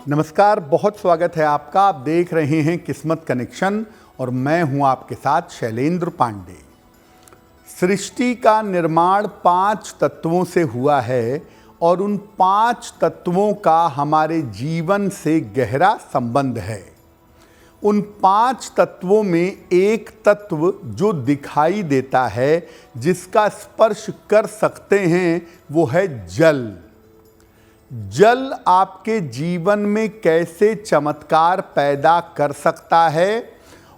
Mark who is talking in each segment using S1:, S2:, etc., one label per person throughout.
S1: नमस्कार, बहुत स्वागत है आपका। आप देख रहे हैं किस्मत कनेक्शन और मैं हूं आपके साथ शैलेंद्र पांडे। सृष्टि का निर्माण 5 तत्वों से हुआ है और उन 5 तत्वों का हमारे जीवन से गहरा संबंध है। उन 5 तत्वों में एक तत्व जो दिखाई देता है, जिसका स्पर्श कर सकते हैं, वो है जल। जल आपके जीवन में कैसे चमत्कार पैदा कर सकता है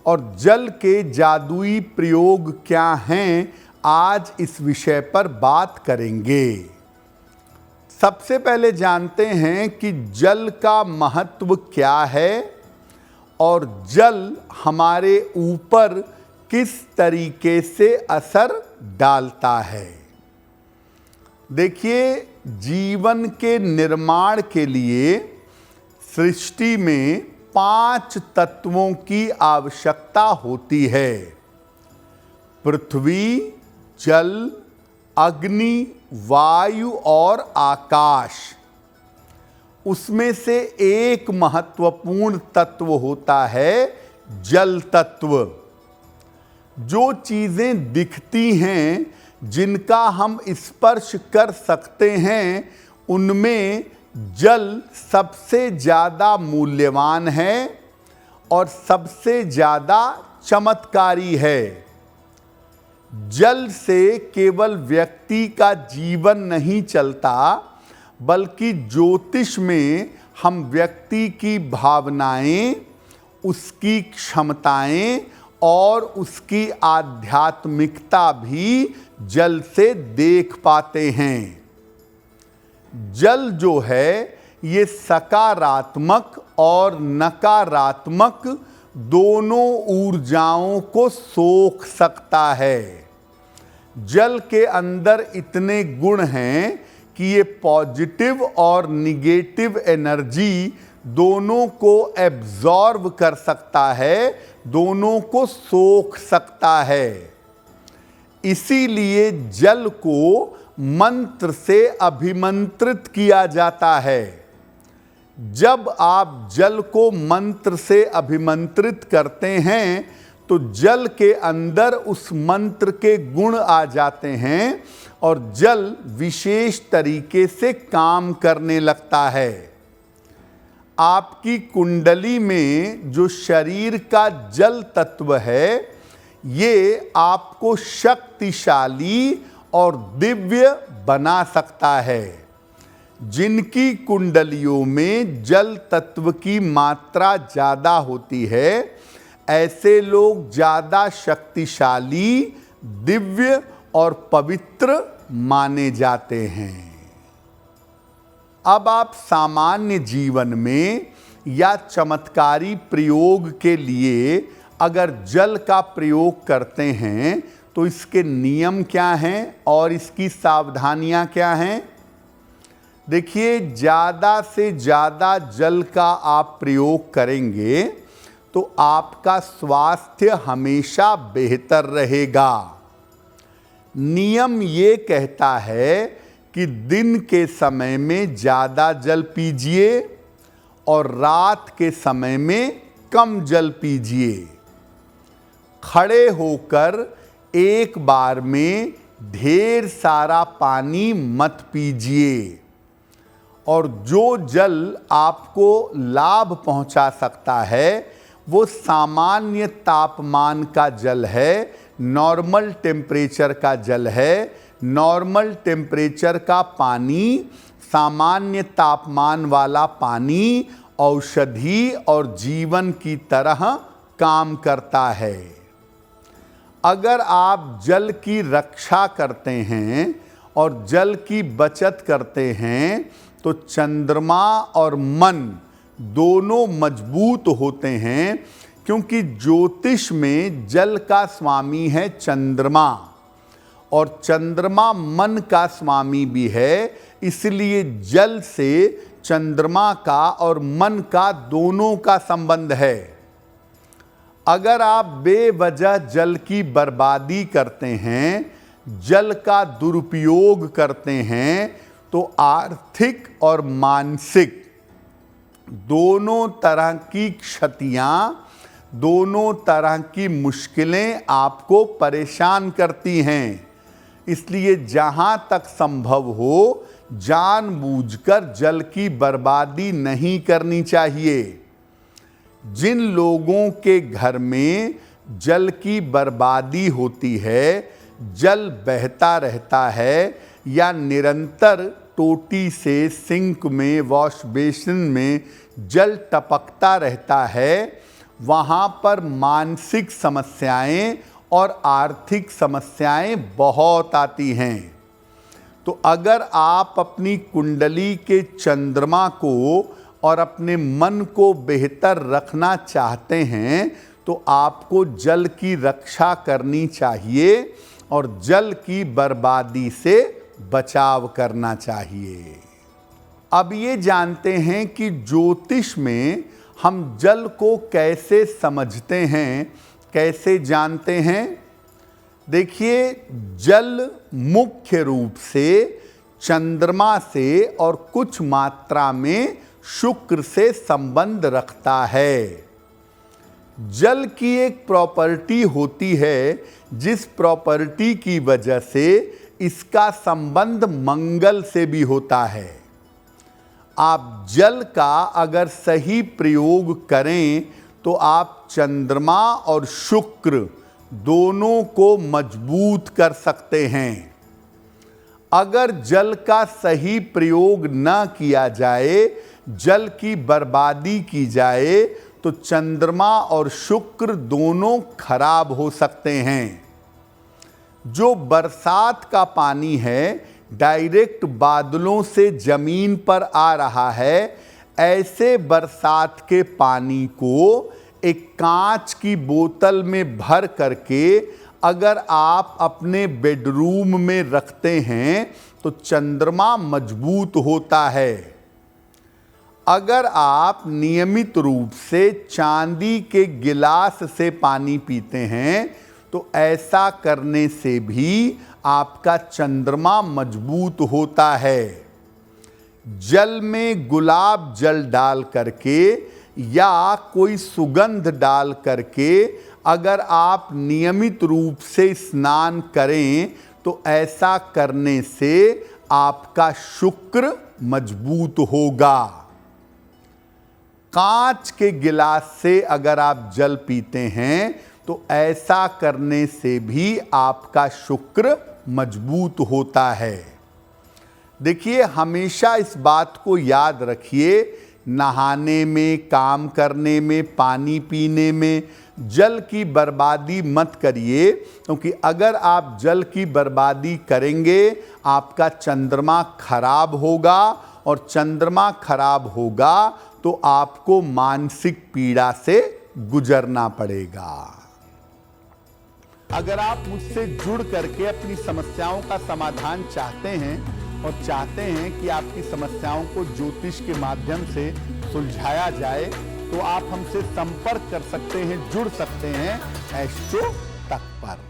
S1: और जल के जादुई प्रयोग क्या हैं, आज इस विषय पर बात करेंगे। सबसे पहले जानते हैं कि जल का महत्व क्या है और जल हमारे ऊपर किस तरीके से असर डालता है। देखिए, जीवन के निर्माण के लिए सृष्टि में 5 तत्वों की आवश्यकता होती है। पृथ्वी, जल, अग्नि, वायु और आकाश। उसमें से एक महत्वपूर्ण तत्व होता है जल तत्व। जो चीजें दिखती हैं, जिनका हम स्पर्श कर सकते हैं, उनमें जल सबसे ज़्यादा मूल्यवान है और सबसे ज़्यादा चमत्कारी है। जल से केवल व्यक्ति का जीवन नहीं चलता, बल्कि ज्योतिष में हम व्यक्ति की भावनाएं, उसकी क्षमताएं और उसकी आध्यात्मिकता भी जल से देख पाते हैं। जल जो है, ये सकारात्मक और नकारात्मक दोनों ऊर्जाओं को सोख सकता है। जल के अंदर इतने गुण हैं कि ये पॉजिटिव और निगेटिव एनर्जी दोनों को एब्जॉर्ब कर सकता है, दोनों को सोख सकता है। इसीलिए जल को मंत्र से अभिमंत्रित किया जाता है। जब आप जल को मंत्र से अभिमंत्रित करते हैं, तो जल के अंदर उस मंत्र के गुण आ जाते हैं और जल विशेष तरीके से काम करने लगता है। आपकी कुंडली में जो शरीर का जल तत्व है, ये आपको शक्तिशाली और दिव्य बना सकता है। जिनकी कुंडलियों में जल तत्व की मात्रा ज़्यादा होती है, ऐसे लोग ज़्यादा शक्तिशाली, दिव्य और पवित्र माने जाते हैं। अब आप सामान्य जीवन में या चमत्कारी प्रयोग के लिए अगर जल का प्रयोग करते हैं, तो इसके नियम क्या हैं और इसकी सावधानियां क्या हैं। देखिए, ज़्यादा से ज़्यादा जल का आप प्रयोग करेंगे तो आपका स्वास्थ्य हमेशा बेहतर रहेगा। नियम ये कहता है कि दिन के समय में ज़्यादा जल पीजिए और रात के समय में कम जल पीजिए। खड़े होकर एक बार में ढेर सारा पानी मत पीजिए। और जो जल आपको लाभ पहुंचा सकता है, वो सामान्य तापमान का जल है, नॉर्मल टेम्परेचर का जल है। नॉर्मल टेम्परेचर का पानी, सामान्य तापमान वाला पानी औषधि और जीवन की तरह काम करता है। अगर आप जल की रक्षा करते हैं और जल की बचत करते हैं, तो चंद्रमा और मन दोनों मजबूत होते हैं, क्योंकि ज्योतिष में जल का स्वामी है चंद्रमा और चंद्रमा मन का स्वामी भी है। इसलिए जल से चंद्रमा का और मन का दोनों का संबंध है। अगर आप बेवजह जल की बर्बादी करते हैं, जल का दुरुपयोग करते हैं, तो आर्थिक और मानसिक दोनों तरह की क्षतियां, दोनों तरह की मुश्किलें आपको परेशान करती हैं। इसलिए जहां तक संभव हो जानबूझकर जल की बर्बादी नहीं करनी चाहिए। जिन लोगों के घर में जल की बर्बादी होती है, जल बहता रहता है या निरंतर टोटी से सिंक में, वॉश बेसिन में जल टपकता रहता है, वहाँ पर मानसिक समस्याएं और आर्थिक समस्याएं बहुत आती हैं। तो अगर आप अपनी कुंडली के चंद्रमा को और अपने मन को बेहतर रखना चाहते हैं तो आपको जल की रक्षा करनी चाहिए और जल की बर्बादी से बचाव करना चाहिए। अब ये जानते हैं कि ज्योतिष में हम जल को कैसे समझते हैं, कैसे जानते हैं। देखिए, जल मुख्य रूप से चंद्रमा से और कुछ मात्रा में शुक्र से संबंध रखता है। जल की एक प्रॉपर्टी होती है जिस प्रॉपर्टी की वजह से इसका संबंध मंगल से भी होता है। आप जल का अगर सही प्रयोग करें तो आप चंद्रमा और शुक्र दोनों को मजबूत कर सकते हैं। अगर जल का सही प्रयोग न किया जाए, जल की बर्बादी की जाए तो चंद्रमा और शुक्र दोनों खराब हो सकते हैं। जो बरसात का पानी है डायरेक्ट बादलों से जमीन पर आ रहा है, ऐसे बरसात के पानी को एक कांच की बोतल में भर करके अगर आप अपने बेडरूम में रखते हैं तो चंद्रमा मजबूत होता है। अगर आप नियमित रूप से चांदी के गिलास से पानी पीते हैं तो ऐसा करने से भी आपका चंद्रमा मजबूत होता है। जल में गुलाब जल डाल करके या कोई सुगंध डाल करके अगर आप नियमित रूप से स्नान करें तो ऐसा करने से आपका शुक्र मजबूत होगा। कांच के गिलास से अगर आप जल पीते हैं तो ऐसा करने से भी आपका शुक्र मजबूत होता है। देखिए, हमेशा इस बात को याद रखिए, नहाने में, काम करने में, पानी पीने में जल की बर्बादी मत करिए, क्योंकि अगर आप जल की बर्बादी करेंगे आपका चंद्रमा खराब होगा और चंद्रमा खराब होगा तो आपको मानसिक पीड़ा से गुजरना पड़ेगा। अगर आप मुझसे जुड़ करके अपनी समस्याओं का समाधान चाहते हैं और चाहते हैं कि आपकी समस्याओं को ज्योतिष के माध्यम से सुलझाया जाए तो आप हमसे संपर्क कर सकते हैं, जुड़ सकते हैं एस्ट्रो तक पर।